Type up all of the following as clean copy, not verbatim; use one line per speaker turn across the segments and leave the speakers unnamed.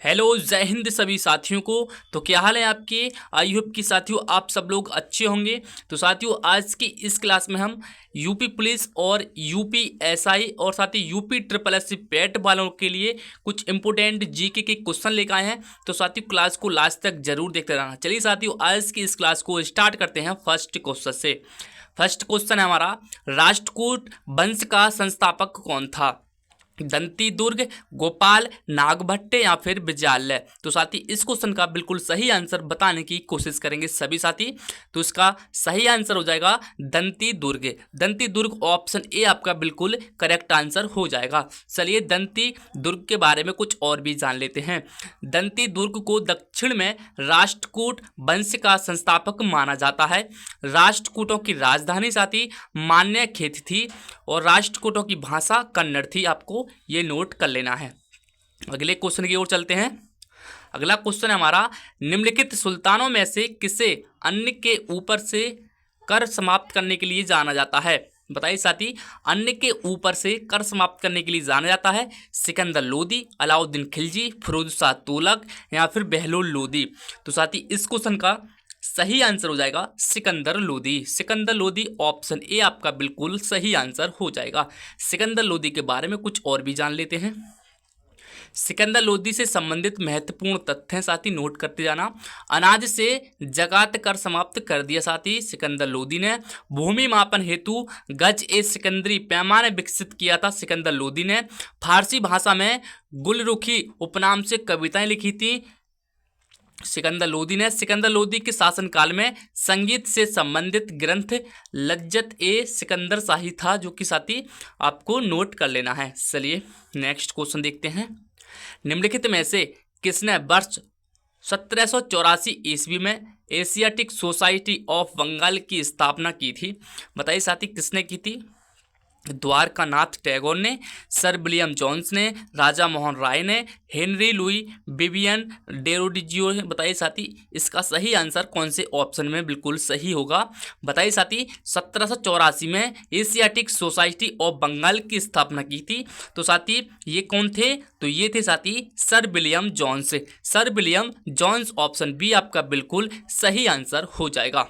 Hello, जय हिंद सभी साथियों को। तो क्या हाल है आपके? आई होप कि साथियों आप सब लोग अच्छे होंगे। तो साथियों आज की इस क्लास में हम यूपी पुलिस और यूपी एसआई और साथ ही यूपी ट्रिपल एस पेट वालों के लिए कुछ इंपोर्टेंट जीके के क्वेश्चन लेकर आए हैं। तो साथियों क्लास को लास्ट तक जरूर देखते रहना। चलिए साथियों आज की इस क्लास को स्टार्ट करते हैं फर्स्ट क्वेश्चन से। फर्स्ट क्वेश्चन है हमारा, राष्ट्रकूट वंश का संस्थापक कौन था? दंती दुर्ग, गोपाल, नागभट्ट या फिर विजयालय। तो साथी इस क्वेश्चन का बिल्कुल सही आंसर बताने की कोशिश करेंगे सभी साथी। तो इसका सही आंसर हो जाएगा दंती दुर्ग। दंती दुर्ग ऑप्शन ए आपका बिल्कुल करेक्ट आंसर हो जाएगा। चलिए दंती दुर्ग के बारे में कुछ और भी जान लेते हैं। दंती दुर्ग को दक्षिण में राष्ट्रकूट वंश का संस्थापक माना जाता है। राष्ट्रकूटों की राजधानी साथी मान्यखेत थी और राष्ट्रकूटों की भाषा कन्नड़ थी। आपको ये नोट कर लेना है। अगले क्वेश्चन की ओर चलते हैं। अगला क्वेश्चन है हमारा, निम्नलिखित सुल्तानों में से किसे अन्य के ऊपर से कर समाप्त करने के लिए जाना जाता है? बताइए साथी, अन्य के ऊपर से कर समाप्त करने के लिए जाना जाता है। सिकंदर लोदी, अलाउद्दीन खिलजी, फिरोज शाह तुगलक या फिर बहलोल लोदी। तो साथी इस क्वेश्चन का सही आंसर हो जाएगा सिकंदर लोदी। सिकंदर लोदी ऑप्शन ए आपका बिल्कुल सही आंसर हो जाएगा। सिकंदर लोदी के बारे में कुछ और भी जान लेते हैं। सिकंदर लोदी से संबंधित महत्वपूर्ण तथ्य हैं साथी, नोट करते जाना। अनाज से जकात कर समाप्त कर दिया साथी सिकंदर लोदी ने। भूमि मापन हेतु गज ए सिकंदरी पैमाने विकसित किया था सिकंदर लोदी ने। फारसी भाषा में गुलरुखी उपनाम से कविताएं लिखी थी सिकंदर लोदी ने। सिकंदर लोदी के शासनकाल में संगीत से संबंधित ग्रंथ लज्जत ए सिकंदर शाही था, जो कि साथी आपको नोट कर लेना है। चलिए नेक्स्ट क्वेश्चन देखते हैं। निम्नलिखित में से किसने वर्ष 1784 ईस्वी में एशियाटिक सोसाइटी ऑफ बंगाल की स्थापना की थी? बताइए साथी किसने की थी? द्वारकानाथ टैगोर ने, सर विलियम जोन्स ने, राजा मोहन राय ने, हेनरी लुई विवियन डेरोडिजियो ने। बताइए साथी इसका सही आंसर कौन से ऑप्शन में बिल्कुल सही होगा? बताइए साथी 1784 में एशियाटिक सोसाइटी ऑफ बंगाल की स्थापना की थी। तो साथी ये कौन थे? तो ये थे साथी sir William Jones. Sir William Jones option B आपका बिल्कुल सही आंसर हो जाएगा।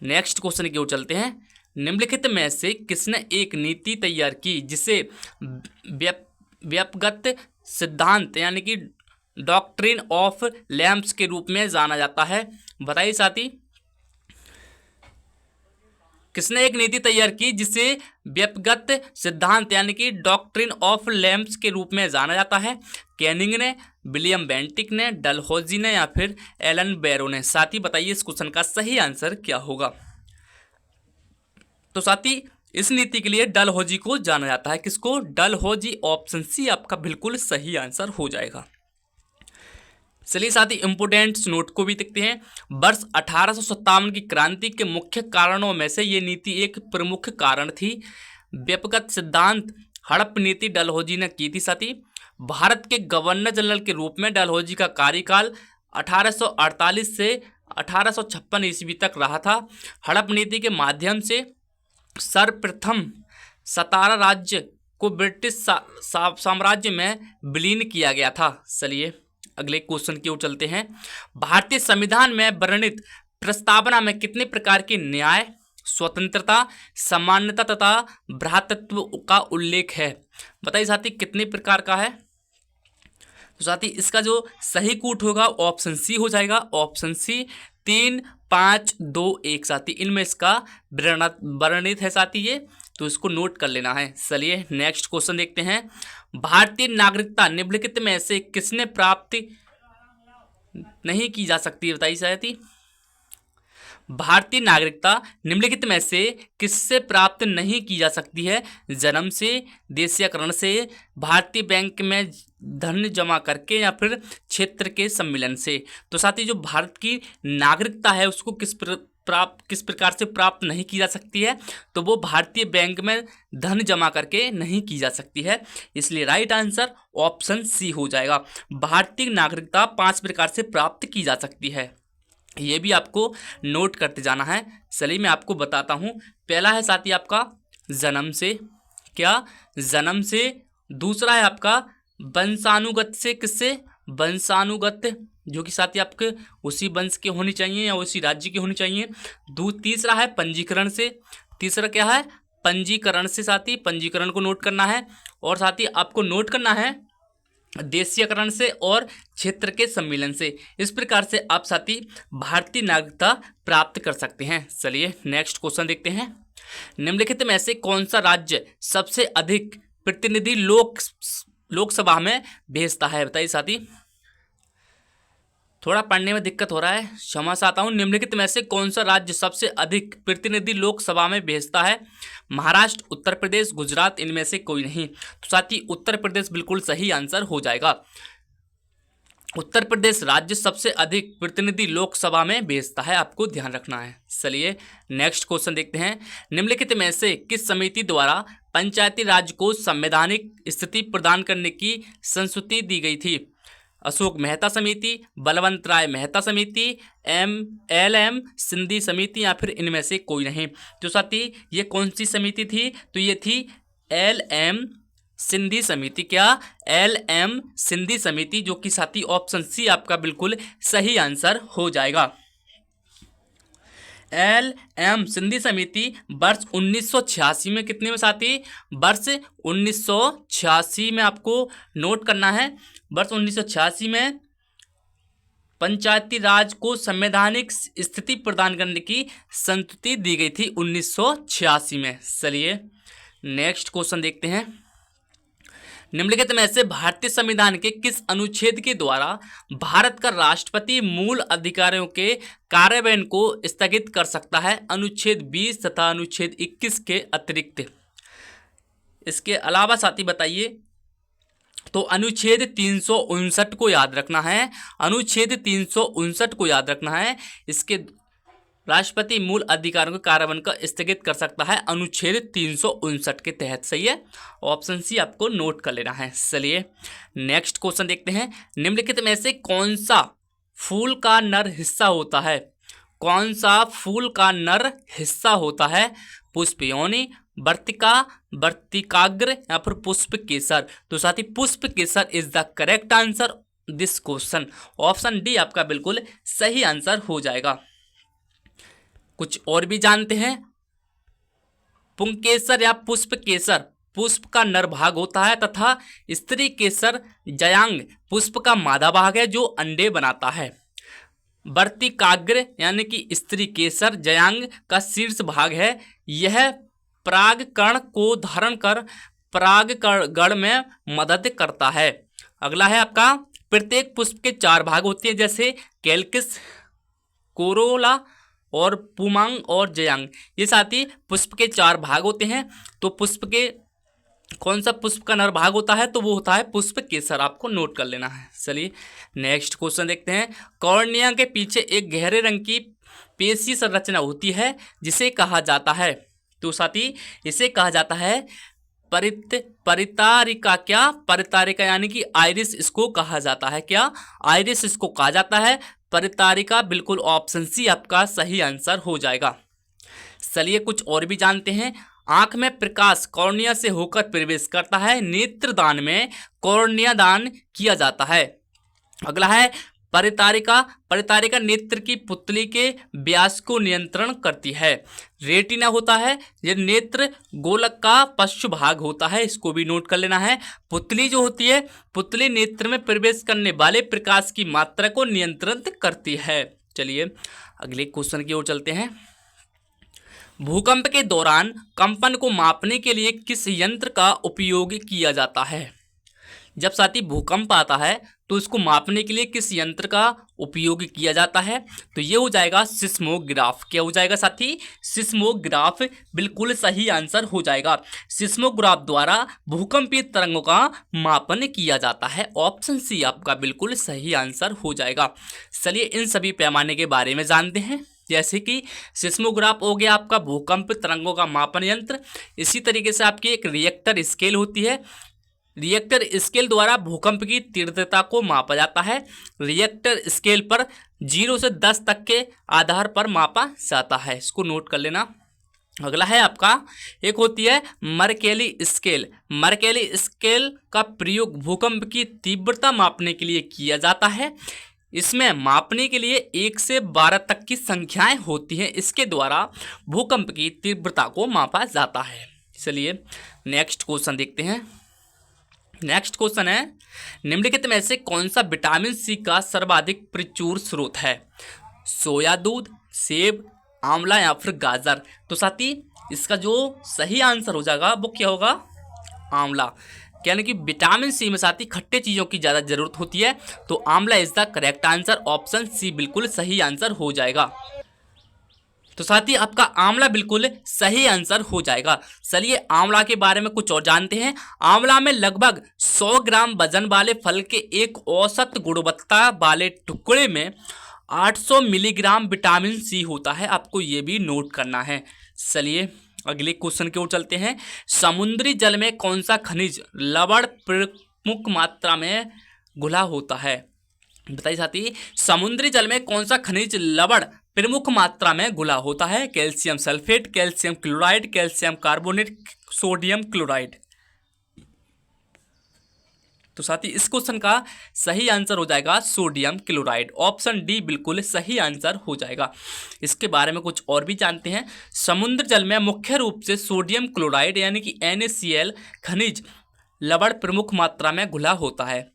नेक्स्ट क्वेश्चन की ओर चलते हैं। निम्नलिखित में से किसने एक नीति तैयार की जिसे व्यक्तिगत सिद्धांत यानी कि डॉक्ट्रिन ऑफ लैम्प्स के रूप में जाना जाता है? बताइए साथी किसने एक नीति तैयार की जिसे व्यक्तिगत सिद्धांत यानी कि डॉक्ट्रिन ऑफ लैम्प्स के रूप में जाना जाता है? कैनिंग ने, विलियम बेंटिक ने, डलहौजी ने या फिर एलन बैरो ने। साथी बताइए इस क्वेश्चन का सही आंसर क्या होगा? तो साथी इस नीति के लिए डलहौजी को जाना जाता है। किसको? डलहौजी। ऑप्शन सी आपका बिल्कुल सही आंसर हो जाएगा। चलिए साथी इंपोर्टेंट नोट को भी देखते हैं। वर्ष 1857 की क्रांति के मुख्य कारणों में से ये नीति एक प्रमुख कारण थी। व्यक्तिगत सिद्धांत हड़प नीति डलहौजी ने की थी साथी। भारत के गवर्नर जनरल के रूप में डलहौजी का कार्यकाल 1848 से 1856 ईस्वी तक रहा था। हड़प नीति के माध्यम से सर्वप्रथम 17 राज्य को ब्रिटिश साम्राज्य में विलीन किया गया था। चलिए अगले क्वेश्चन की ओर चलते हैं। भारतीय संविधान में वर्णित प्रस्तावना में कितने प्रकार के न्याय, स्वतंत्रता, समानता तथा भ्रातृत्व का उल्लेख है? बताइए साथी कितने प्रकार का है? तो साथी इसका जो सही कूट होगा ऑप्शन सी हो जाएगा। ऑप्शन सी 3, 5, 2, 1 साथी इनमें इसका वर्णित है साथी ये, तो इसको नोट कर लेना है। चलिए नेक्स्ट क्वेश्चन देखते हैं। भारतीय नागरिकता निम्नलिखित में से किसने प्राप्त नहीं की जा सकती? बताइए साथी भारतीय नागरिकता निम्नलिखित में से किससे प्राप्त नहीं की जा सकती है? जन्म से, देशीयकरण से, भारतीय बैंक में धन जमा करके या फिर क्षेत्र के सम्मेलन से। तो साथी जो भारत की नागरिकता है उसको किस प्रकार से प्राप्त नहीं की जा सकती है? तो वो भारतीय बैंक में धन जमा करके नहीं की जा सकती है। इसलिए राइट आंसर ऑप्शन सी हो जाएगा। भारतीय नागरिकता 5 प्रकार से प्राप्त की जा सकती है। ये भी आपको नोट करते जाना है। चलिए मैं आपको बताता हूँ। पहला है साथी आपका जन्म से, क्या जन्म से। दूसरा है आपका वंशानुगत से, किससे, वंशानुगत, जो कि साथी आपके उसी वंश के होनी चाहिए या उसी राज्य की होनी चाहिए। तीसरा है पंजीकरण से, तीसरा क्या है, पंजीकरण से साथी, पंजीकरण को नोट करना है। और साथी आपको नोट करना है देशीयकरण से और क्षेत्र के सम्मिलन से। इस प्रकार से आप साथी भारतीय नागरिकता प्राप्त कर सकते हैं। चलिए नेक्स्ट क्वेश्चन देखते हैं। निम्नलिखित में से कौन सा राज्य सबसे अधिक प्रतिनिधि लोकसभा में भेजता है, बताइए साथी। थोड़ा पढ़ने में दिक्कत हो रहा है, क्षमा चाहता हूँ। निम्नलिखित में से कौन सा राज्य सबसे अधिक प्रतिनिधि लोकसभा में भेजता है? महाराष्ट्र, उत्तर प्रदेश, गुजरात, इनमें से कोई नहीं। तो साथी उत्तर प्रदेश बिल्कुल सही आंसर हो जाएगा। उत्तर प्रदेश राज्य सबसे अधिक प्रतिनिधि लोकसभा में भेजता है, आपको ध्यान रखना है। चलिए नेक्स्ट क्वेश्चन देखते हैं। निम्नलिखित में से किस समिति द्वारा पंचायती राज को संवैधानिक स्थिति प्रदान करने की संस्तुति दी गई थी? अशोक मेहता समिति, बलवंत राय मेहता समिति, LM सिंधी समिति, या फिर इनमें से कोई नहीं। तो साथी ये कौन सी समिति थी? तो ये थी LM सिंधी समिति। क्या? LM सिंधी समिति, जो कि साथी ऑप्शन सी आपका बिल्कुल सही आंसर हो जाएगा। LM सिंधी समिति वर्ष 1986 में, कितने में साथी? वर्ष 1986 में आपको नोट करना है। वर्ष 1986 में पंचायती राज को संवैधानिक स्थिति प्रदान करने की संस्तुति दी गई थी 1986 में। चलिए नेक्स्ट क्वेश्चन देखते हैं। निम्नलिखित में से भारतीय संविधान के किस अनुच्छेद के द्वारा भारत का राष्ट्रपति मूल अधिकारों के कार्यान्वयन को स्थगित कर सकता है? अनुच्छेद 20 तथा अनुच्छेद 21 के अतिरिक्त। इसके अलावा साथी बताइए। तो अनुच्छेद 359 को याद रखना है, अनुच्छेद 359 को याद रखना है। इसके राष्ट्रपति मूल अधिकारों के कार्यान्वयन का स्थगित कर सकता है अनुच्छेद 359 के तहत। सही है, ऑप्शन सी आपको नोट कर लेना है। चलिए नेक्स्ट क्वेश्चन देखते हैं। निम्नलिखित में से कौन सा फूल का नर हिस्सा होता है? कौन सा फूल का नर हिस्सा होता है? पुष्प योनि, वर्तिका, वर्तिकाग्र, या फिर पुष्प केसर। तो साथी पुष्प केसर is the correct answer this question. Option D आपका बिल्कुल सही आंसर हो जाएगा। कुछ और भी जानते हैं। पुंकेसर या पुष्प केसर पुष्प का नर भाग होता है तथा स्त्री केसर जयांग पुष्प का मादा भाग है जो अंडे बनाता है। वर्तिकाग्र यानी कि स्त्री केसर जयांग का शीर्ष भाग है। यह परागकण को धारण कर परागकण में मदद करता है। अगला है आपका प्रत्येक पुष्प के 4 भाग होते हैं, जैसे कैल्किस, कोरोला और पुमांग और जयांग। ये साथी पुष्प के 4 भाग होते हैं। तो पुष्प के कौन सा पुष्प का नर भाग होता है? तो वो होता है पुष्प केसर, आपको नोट कर लेना है। चलिए नेक्स्ट क्वेश्चन देखते हैं। कॉर्निया के पीछे एक गहरे रंग की पेशी संरचना होती है जिसे कहा जाता है। तो साथी इसे कहा जाता है परितारिका। क्या? परितारिका यानी कि आइरिस इसको कहा जाता है। क्या? आइरिस इसको कहा जाता है। परितारिका बिल्कुल ऑप्शन सी आपका सही आंसर हो जाएगा। चलिए कुछ और भी जानते हैं। आंख में प्रकाश कॉर्निया से होकर प्रवेश करता है। नेत्रदान में कॉर्निया दान किया जाता है। अगला है परितारिका। परितारिका नेत्र की पुतली के व्यास को नियंत्रण करती है। रेटिना होता है, यह नेत्र गोलक का पश्च भाग होता है, इसको भी नोट कर लेना है। पुतली जो होती है, पुतली नेत्र में प्रवेश करने वाले प्रकाश की मात्रा को नियंत्रित करती है। चलिए अगले क्वेश्चन की ओर चलते हैं। भूकंप के दौरान कंपन को मापने के लिए किस यंत्र का उपयोग किया जाता है? जब साथी भूकंप आता है तो इसको मापने के लिए किस यंत्र का उपयोग किया जाता है? तो ये हो जाएगा सिस्मोग्राफ। क्या हो जाएगा साथी? सिस्मोग्राफ बिल्कुल सही आंसर हो जाएगा। सिस्मोग्राफ द्वारा भूकंपीय तरंगों का मापन किया जाता है। ऑप्शन सी आपका बिल्कुल सही आंसर हो जाएगा। चलिए इन सभी पैमाने के बारे में जानते हैं। जैसे कि सिस्मोग्राफ हो गया आपका भूकंप तरंगों का मापन यंत्र। इसी तरीके से आपकी एक रिएक्टर स्केल होती है। रिएक्टर स्केल द्वारा भूकंप की तीव्रता को मापा जाता है। रिएक्टर स्केल पर 0 से 10 तक के आधार पर मापा जाता है, इसको नोट कर लेना। अगला है आपका, एक होती है मर्केली स्केल। मर्केली स्केल का प्रयोग भूकंप की तीव्रता मापने के लिए किया जाता है। इसमें मापने के लिए 1 से 12 तक की संख्याएं होती हैं। इसके द्वारा भूकंप की तीव्रता को मापा जाता है। चलिए नेक्स्ट क्वेश्चन देखते हैं। नेक्स्ट क्वेश्चन है, निम्नलिखित में से कौन सा विटामिन सी का सर्वाधिक प्रचुर स्रोत है? सोया दूध, सेब, आंवला या फिर गाजर। तो साथी इसका जो सही आंसर हो जाएगा वो क्या होगा? आंवला। यानी कि विटामिन सी में साथी खट्टे चीज़ों की ज़्यादा जरूरत होती है, तो amla is the correct answer. Option C बिल्कुल सही आंसर हो जाएगा। तो साथी आपका आंवला बिल्कुल सही आंसर हो जाएगा। चलिए आंवला के बारे में कुछ और जानते हैं। आंवला में लगभग 100 ग्राम वजन वाले फल के एक औसत गुणवत्ता वाले टुकड़े में 800 मिलीग्राम विटामिन सी होता है। आपको ये भी नोट करना है। चलिए अगले क्वेश्चन की ओर चलते हैं। समुद्री जल में कौन सा खनिज लवण प्रमुख मात्रा में घुला होता है? बताइए साथी, समुद्री जल में कौन सा खनिज लवण प्रमुख मात्रा में घुला होता है? Calcium sulphate, calcium chloride, calcium carbonate, sodium chloride. तो साथी इस क्वेश्चन का सही आंसर हो जाएगा सोडियम क्लोराइड। ऑप्शन डी बिल्कुल सही आंसर हो जाएगा। इसके बारे में कुछ और भी जानते हैं। समुद्र जल में मुख्य रूप से सोडियम क्लोराइड यानी कि NaCl खनिज लवण प्रमुख मात्रा में घुला होता है।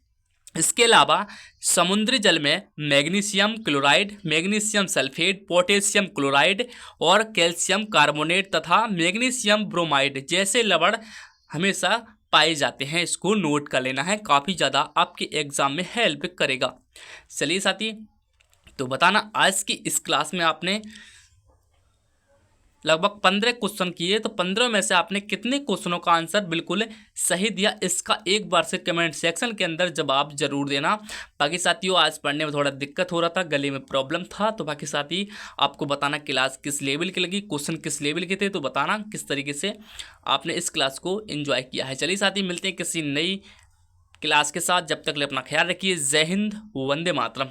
इसके अलावा समुद्री जल में magnesium chloride, magnesium sulphate, potassium chloride और कैल्शियम कार्बोनेट तथा मैग्नीशियम ब्रोमाइड जैसे लवण हमेशा पाए जाते हैं। इसको नोट कर लेना है, काफ़ी ज़्यादा आपके एग्जाम में हेल्प करेगा। चलिए साथी, तो बताना आज की इस क्लास में आपने लगभग 15 क्वेश्चन किए, तो 15 में से आपने कितने क्वेश्चनों का आंसर बिल्कुल सही दिया, इसका एक बार से कमेंट सेक्शन के अंदर जवाब जरूर देना। बाकी साथियों आज पढ़ने में थोड़ा दिक्कत हो रहा था, गले में प्रॉब्लम था, तो बाकी साथी आपको बताना क्लास किस लेवल की लगी, क्वेश्चन किस लेवल के थे, तो बताना किस तरीके से आपने इस क्लास को एंजॉय किया है। चलिए साथी मिलते हैं किसी नई क्लास के साथ, जब तक ले अपना ख्याल रखिए। जय हिंद, वंदे मातरम।